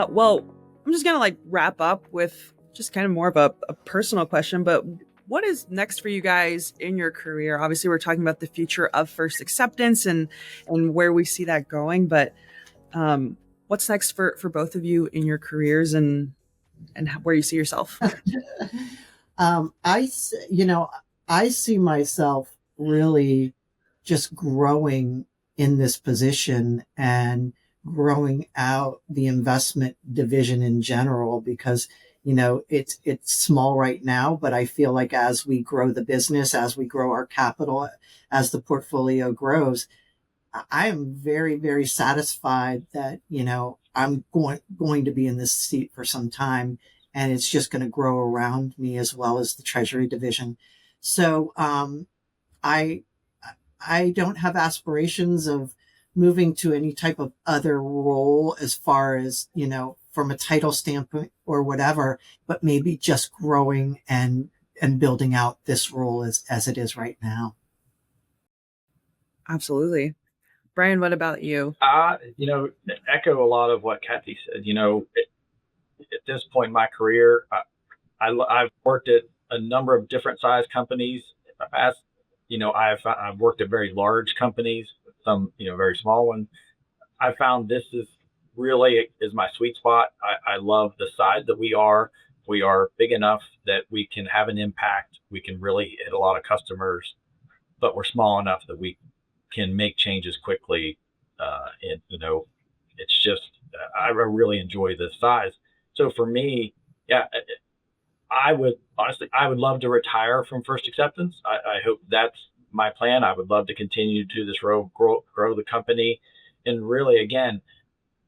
Well, I'm just gonna like wrap up with just kind of more of a personal question, but what is next for you guys in your career? Obviously, we're talking about the future of first acceptance and where we see that going, but what's next for both of you in your careers and where you see yourself? You know, I see myself really just growing in this position and growing out the investment division in general because it's small right now, but I feel like as we grow the business, as we grow our capital, as the portfolio grows, I am very, very satisfied that, I'm going to be in this seat for some time and it's just going to grow around me as well as the treasury division. So, I, I don't have aspirations of moving to any type of other role as far as, from a title standpoint or whatever, but maybe just growing and building out this role as it is right now. Absolutely. Brian, what about you? Echo a lot of what Kathy said. At this point in my career, I've worked at a number of different size companies in the past. I've worked at very large companies, some very small ones. I found this is my sweet spot. I love the size that we are. We are big enough that we can have an impact. We can really hit a lot of customers, but we're small enough that we can make changes quickly. And it's just I really enjoy this size. So for me, yeah, I would love to retire from First Acceptance. I hope that's my plan. I would love to continue to do this road, grow the company, and really, again,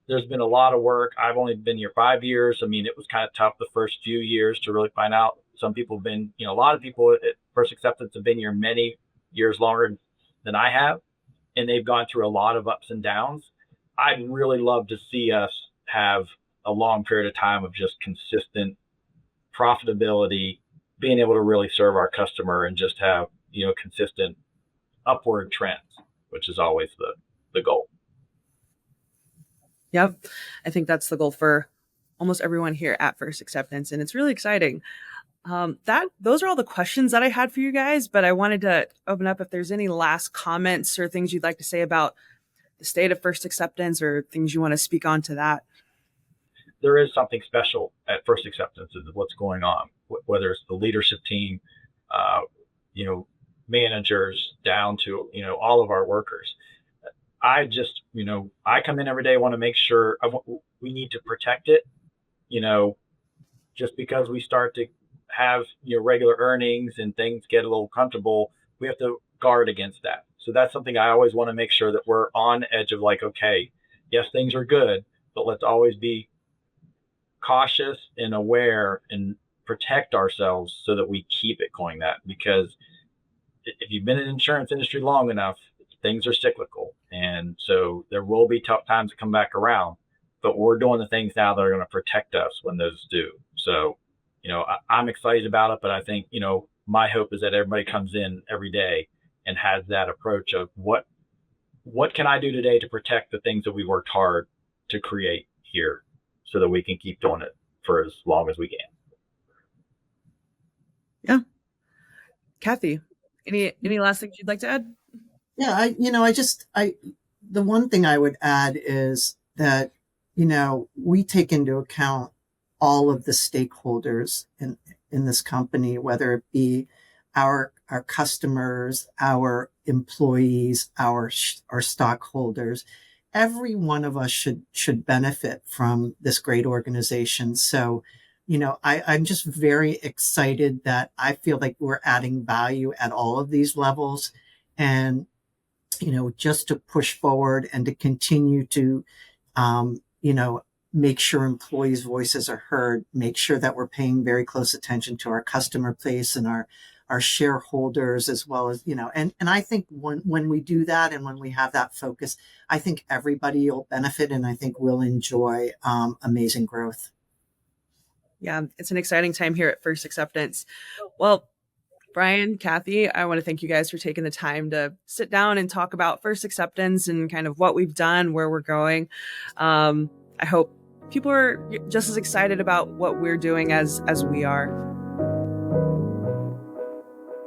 there's been a lot of work. I've only been here 5 years. I mean, it was kind of tough the first few years to really find out. Some people have been, a lot of people at First Acceptance have been here many years longer than I have, and they've gone through a lot of ups and downs. I'd really love to see us have a long period of time of just consistent profitability, being able to really serve our customer and just have, consistent upward trends, which is always the goal. Yep. I think that's the goal for almost everyone here at First Acceptance. And it's really exciting. Those are all the questions that I had for you guys, but I wanted to open up if there's any last comments or things you'd like to say about the state of First Acceptance or things you want to speak on to that. There is something special at First Acceptance is what's going on, whether it's the leadership team, uh, managers down to, all of our workers. I just, I come in every day, want to make sure we need to protect it, you know, just because we start to have, regular earnings and things get a little comfortable, we have to guard against that. So that's something I always want to make sure that we're on edge of like, okay, yes, things are good, but let's always be cautious and aware and protect ourselves so that we keep it going that because if you've been in the insurance industry long enough, things are cyclical. And so there will be tough times to come back around, but we're doing the things now that are going to protect us when those do. So, I'm excited about it, but I think, my hope is that everybody comes in every day and has that approach of what can I do today to protect the things that we worked hard to create here so that we can keep doing it for as long as we can. Yeah. Kathy, any last things you'd like to add? Yeah, the one thing I would add is that, we take into account all of the stakeholders in this company, whether it be our customers, our employees, our stockholders. Every one of us should benefit from this great organization. So, I'm just very excited that I feel like we're adding value at all of these levels. And just to push forward and to continue to, make sure employees' voices are heard, make sure that we're paying very close attention to our customer base and our shareholders as well as, and I think when we do that and when we have that focus, I think everybody will benefit and I think we'll enjoy amazing growth. Yeah, it's an exciting time here at First Acceptance. Well, Brian, Kathy, I want to thank you guys for taking the time to sit down and talk about First Acceptance and kind of what we've done, where we're going. I hope people are just as excited about what we're doing as we are.